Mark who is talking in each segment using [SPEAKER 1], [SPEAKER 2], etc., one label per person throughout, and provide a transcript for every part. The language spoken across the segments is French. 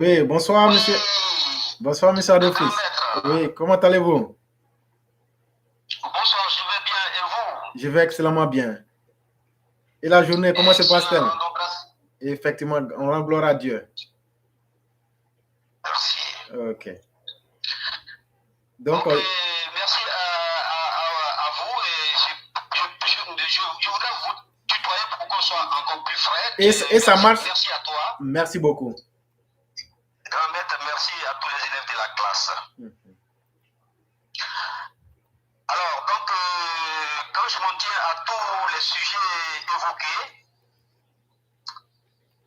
[SPEAKER 1] Oui, bonsoir, monsieur.
[SPEAKER 2] Oui,
[SPEAKER 1] Bonsoir, monsieur
[SPEAKER 2] grand
[SPEAKER 1] Adolphus.
[SPEAKER 2] maître.
[SPEAKER 1] Oui, comment allez-vous?
[SPEAKER 2] Bonsoir, je vais bien et vous?
[SPEAKER 1] Je vais excellemment bien. Et la journée, comment se
[SPEAKER 2] Excellent,
[SPEAKER 1] passe-t-elle?
[SPEAKER 2] rendons grâce.
[SPEAKER 1] Effectivement, on rend gloire à Dieu.
[SPEAKER 2] Merci.
[SPEAKER 1] Ok. Donc,
[SPEAKER 2] Merci à vous et je voudrais vous tutoyer pour qu'on soit encore plus frais.
[SPEAKER 1] et ça marche?
[SPEAKER 2] Merci à toi.
[SPEAKER 1] Merci beaucoup.
[SPEAKER 2] Grand maître, merci à tous les élèves de la classe. Alors, donc, quand je m'en tiens à tous les sujets évoqués,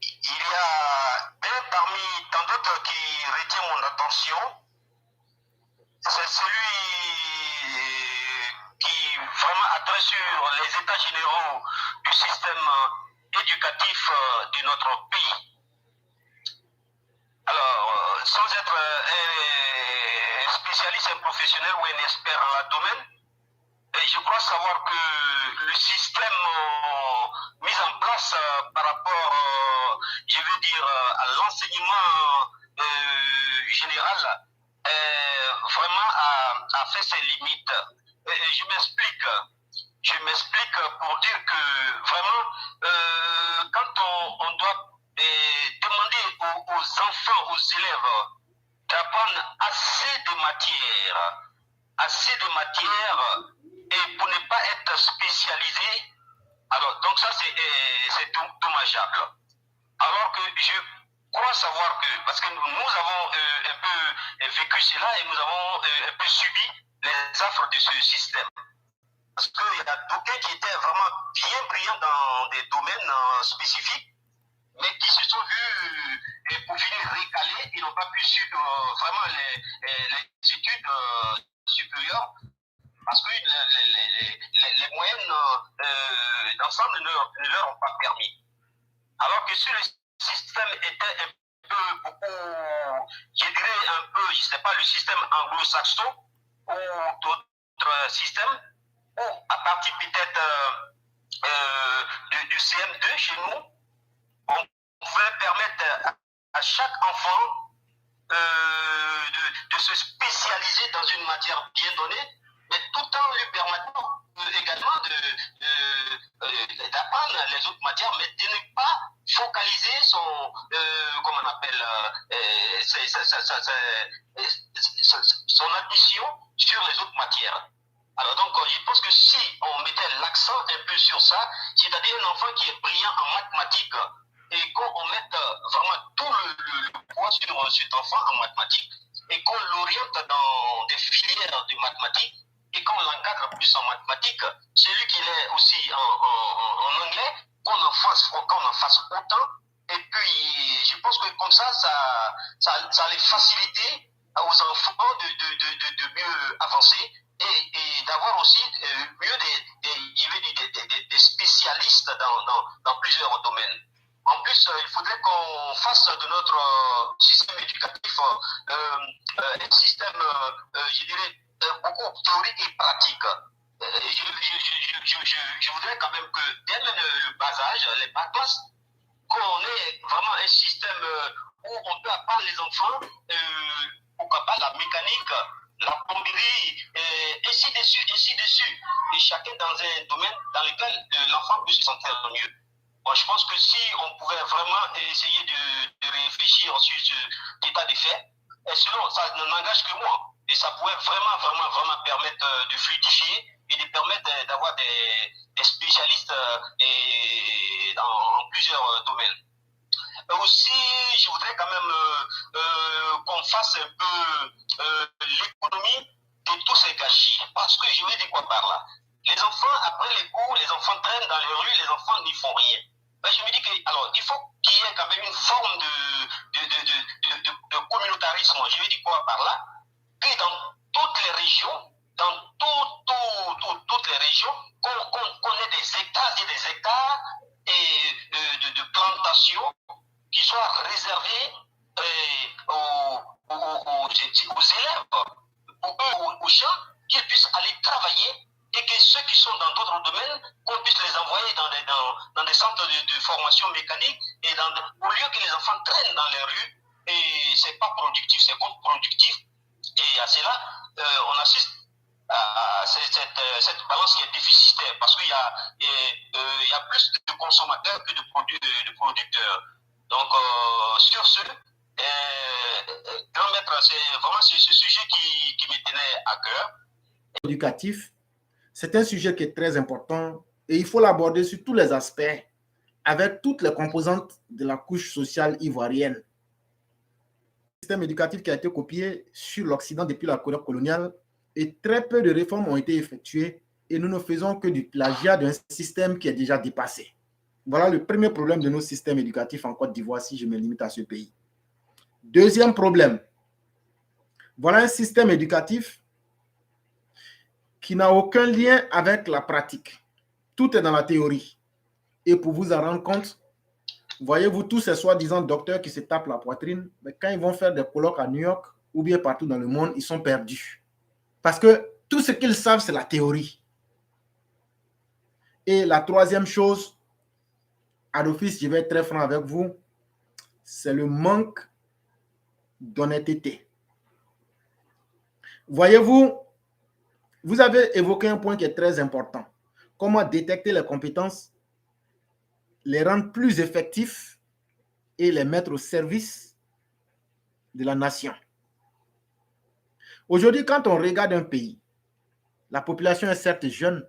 [SPEAKER 2] il y a un parmi tant d'autres qui retient mon attention. C'est celui qui vraiment a trait sur les états généraux du système éducatif de notre pays. Alors, sans être un spécialiste, un professionnel ou un expert en la domaine, je crois savoir que le système mis en place par rapport, je veux dire, à l'enseignement général, vraiment a fait ses limites. Je m'explique. Je m'explique pour dire que vraiment, quand on doit demander aux enfants, aux élèves, d'apprendre assez de matière et pour ne pas être spécialisé, alors donc ça c'est dommageable. Alors que je crois savoir que, parce que nous avons un peu vécu cela et nous avons un peu subi les affres de ce système. Parce qu'il y a d'aucuns qui étaient vraiment bien brillants dans des domaines spécifiques, mais qui se sont vus, pour finir, récalés et n'ont pas pu suivre vraiment les études supérieures parce que les moyennes d'ensemble ne leur ont pas permis. Alors que si le système était un peu beaucoup, je dirais un peu, je ne sais pas, le système anglo-saxon ou d'autres systèmes, ou à partir peut-être du CM2 chez nous, on pouvait permettre à chaque enfant de se spécialiser dans une matière bien donnée, mais tout en lui permettant également d'apprendre les autres matières, mais de ne pas focaliser son, comment on appelle, son admission sur les autres matières. Alors donc, je pense que si on mettait l'accent un peu sur ça, c'est-à-dire un enfant qui est brillant en mathématiques, et qu'on mette vraiment tout le poids sur cet enfant en mathématiques, et qu'on l'oriente dans des filières de mathématiques, et qu'on l'encadre plus en mathématiques, celui qui est aussi en anglais, qu'on en fasse autant, et puis je pense que comme ça allait faciliter aux enfants de mieux avancer et d'avoir aussi mieux des spécialistes dans plusieurs domaines. En plus, il faudrait qu'on fasse de notre système éducatif un système, je dirais, beaucoup théorique et pratique. Je voudrais quand même que dès le bas âge, les bas classes, qu'on ait vraiment un système où on peut apprendre les enfants, pourquoi pas la mécanique, la plomberie, ainsi de suite, et chacun dans un domaine dans lequel l'enfant peut se sentir mieux. Bon, je pense que si on pouvait vraiment essayer de réfléchir sur cet état des faits, et sinon ça n'engage que moi, et ça pourrait vraiment permettre de fluidifier et de permettre d'avoir des spécialistes en plusieurs domaines. Aussi, je voudrais quand même qu'on fasse un peu l'économie de tous ces gâchis. Parce que je vais dire quoi par là. Les enfants, après les cours, les enfants traînent dans les rues, les enfants n'y font rien. Ben, je me dis que, alors, il faut qu'il y ait quand même une forme de communautarisme. Je vais dire quoi par là. Que dans toutes les régions, toutes les régions, qu'on ait des hectares et des hectares de plantations qui soient réservés aux élèves, aux gens, qu'ils puissent aller travailler et que ceux qui sont dans d'autres domaines, qu'on puisse les envoyer dans des centres de formation mécanique et au lieu que les enfants traînent dans les rues et plus de consommateurs que de producteurs. Donc, sur ce, grand maître, c'est vraiment ce sujet qui me tenait à cœur.
[SPEAKER 1] Éducatif, c'est un sujet qui est très important et il faut l'aborder sur tous les aspects avec toutes les composantes de la couche sociale ivoirienne. Le système éducatif qui a été copié sur l'Occident depuis la période coloniale et très peu de réformes ont été effectuées et nous ne faisons que du plagiat d'un système qui est déjà dépassé. Voilà le premier problème de nos systèmes éducatifs en Côte d'Ivoire si je me limite à ce pays. Deuxième problème, voilà un système éducatif qui n'a aucun lien avec la pratique. Tout est dans la théorie. Et pour vous en rendre compte, voyez-vous tous ces soi-disant docteurs qui se tapent la poitrine, mais quand ils vont faire des colloques à New York ou bien partout dans le monde, ils sont perdus. Parce que tout ce qu'ils savent, c'est la théorie. Et la troisième chose, à l'office, je vais être très franc avec vous, c'est le manque d'honnêteté. Voyez-vous, vous avez évoqué un point qui est très important. Comment détecter les compétences, les rendre plus effectifs et les mettre au service de la nation. Aujourd'hui, quand on regarde un pays, la population est certes jeune,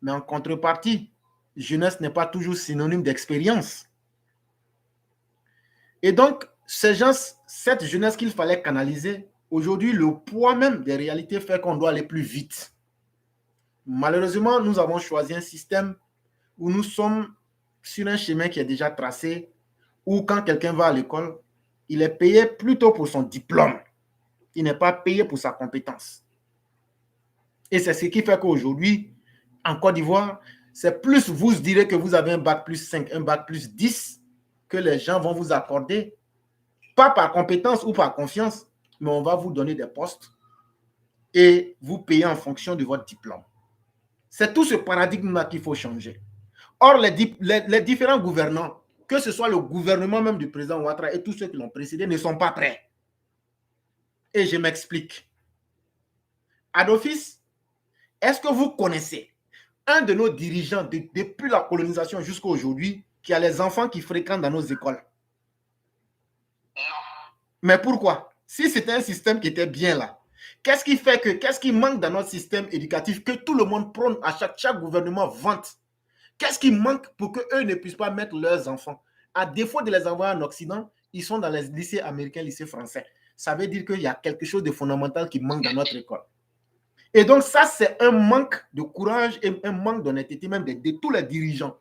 [SPEAKER 1] mais en contrepartie, jeunesse n'est pas toujours synonyme d'expérience. Et donc, cette jeunesse qu'il fallait canaliser, aujourd'hui, le poids même des réalités fait qu'on doit aller plus vite. Malheureusement, nous avons choisi un système où nous sommes sur un chemin qui est déjà tracé, où quand quelqu'un va à l'école, il est payé plutôt pour son diplôme. Il n'est pas payé pour sa compétence. Et c'est ce qui fait qu'aujourd'hui, en Côte d'Ivoire, c'est plus vous direz que vous avez un bac plus 5, un bac plus 10, que les gens vont vous accorder, pas par compétence ou par confiance, mais on va vous donner des postes et vous payer en fonction de votre diplôme. C'est tout ce paradigme-là qu'il faut changer. Or, les différents gouvernants, que ce soit le gouvernement même du président Ouattara et tous ceux qui l'ont précédé, ne sont pas prêts. Et je m'explique. À d'office, est-ce que vous connaissez un de nos dirigeants depuis la colonisation jusqu'à aujourd'hui qui a les enfants qui fréquentent dans nos écoles?
[SPEAKER 2] Non.
[SPEAKER 1] Mais pourquoi? Si c'était un système qui était bien là, qu'est-ce qui manque dans notre système éducatif que tout le monde prône, à chaque gouvernement vante? Qu'est-ce qui manque pour qu'eux ne puissent pas mettre leurs enfants? À défaut de les envoyer en Occident, ils sont dans les lycées américains, lycées français. Ça veut dire qu'il y a quelque chose de fondamental qui manque dans notre école. Et donc ça, c'est un manque de courage et un manque d'honnêteté même de tous les dirigeants.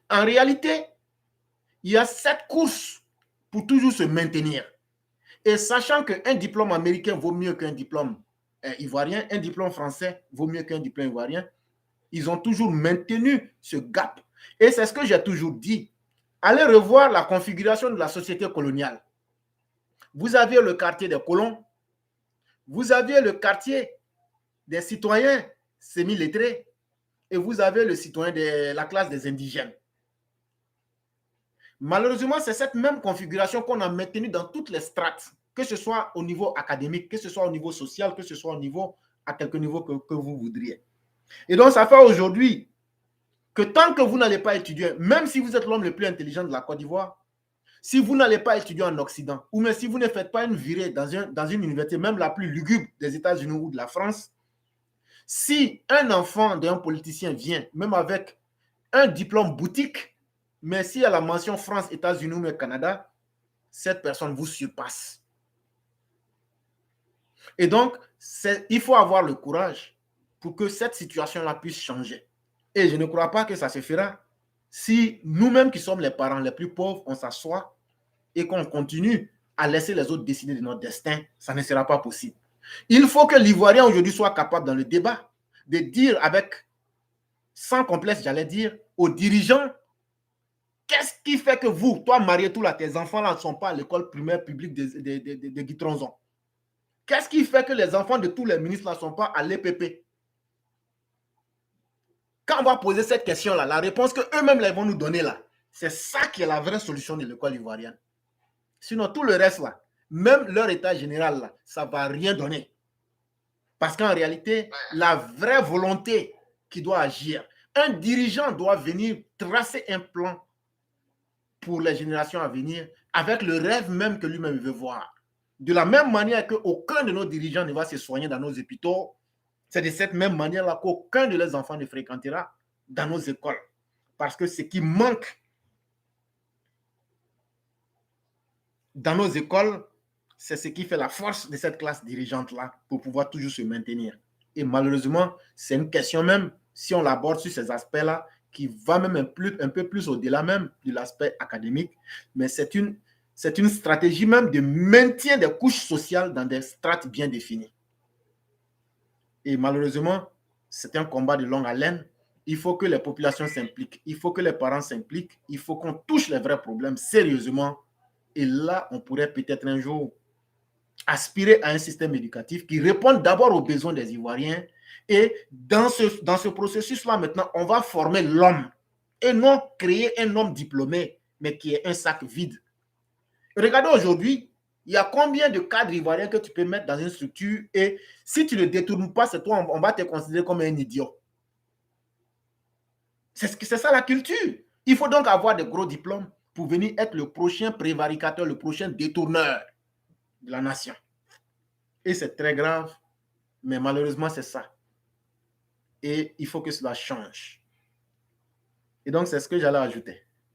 [SPEAKER 1] En réalité, il y a cette course pour toujours se maintenir. Et sachant qu'un diplôme américain vaut mieux qu'un diplôme ivoirien, un diplôme français vaut mieux qu'un diplôme ivoirien, ils ont toujours maintenu ce gap. Et c'est ce que j'ai toujours dit. Allez revoir la configuration de la société coloniale. Vous aviez le quartier des colons, vous aviez le quartier des citoyens semi-lettrés et vous avez le citoyen de la classe des indigènes. Malheureusement, c'est cette même configuration qu'on a maintenue dans toutes les strates, que ce soit au niveau académique, que ce soit au niveau social, que ce soit au niveau, à quelque niveau que vous voudriez. Et donc, ça fait aujourd'hui que tant que vous n'allez pas étudier, même si vous êtes l'homme le plus intelligent de la Côte d'Ivoire, si vous n'allez pas étudier en Occident, ou même si vous ne faites pas une virée dans une université, même la plus lugubre des États-Unis ou de la France, si un enfant d'un politicien vient, même avec un diplôme boutique, mais s'il y a la mention France, États-Unis ou même Canada, cette personne vous surpasse. Et donc, il faut avoir le courage pour que cette situation-là puisse changer. Et je ne crois pas que ça se fera si nous-mêmes qui sommes les parents les plus pauvres, on s'assoit et qu'on continue à laisser les autres décider de notre destin. Ça ne sera pas possible. Il faut que l'Ivoirien aujourd'hui soit capable dans le débat de dire sans complexe, j'allais dire, aux dirigeants, qu'est-ce qui fait que vous, toi marié, tous là, tes enfants là ne sont pas à l'école primaire publique de Guitronzon? Qu'est-ce qui fait que les enfants de tous les ministres là ne sont pas à l'EPP? Quand on va poser cette question-là, la réponse qu'eux-mêmes vont nous donner là, c'est ça qui est la vraie solution de l'école ivoirienne. Sinon, tout le reste là, même leur état général là, ça ne va rien donner. Parce qu'en réalité, la vraie volonté qui doit agir, Un dirigeant doit venir tracer un plan pour les générations à venir avec le rêve même que lui-même veut voir. De la même manière qu'aucun de nos dirigeants ne va se soigner dans nos hôpitaux, c'est de cette même manière-là qu'aucun de leurs enfants ne fréquentera dans nos écoles. Parce que ce qui manque dans nos écoles, c'est ce qui fait la force de cette classe dirigeante-là pour pouvoir toujours se maintenir. Et malheureusement, c'est une question même, si on l'aborde sur ces aspects-là, qui va même un peu plus au-delà même de l'aspect académique, mais c'est une stratégie même de maintien des couches sociales dans des strates bien définies. Et malheureusement, c'est un combat de longue haleine. Il faut que les populations s'impliquent, il faut que les parents s'impliquent, il faut qu'on touche les vrais problèmes sérieusement. Et là, on pourrait peut-être un jour aspirer à un système éducatif qui réponde d'abord aux besoins des Ivoiriens. Et dans ce processus-là, maintenant, on va former l'homme et non créer un homme diplômé, mais qui est un sac vide. Regardez aujourd'hui, il y a combien de cadres ivoiriens que tu peux mettre dans une structure et si tu ne détournes pas, c'est toi, on va te considérer comme un idiot. C'est ça la culture. Il faut donc avoir de gros diplômes pour venir être le prochain prévaricateur, le prochain détourneur de la nation. Et c'est très grave, mais malheureusement, c'est ça. Et il faut que cela change. Et donc, c'est ce que j'allais ajouter.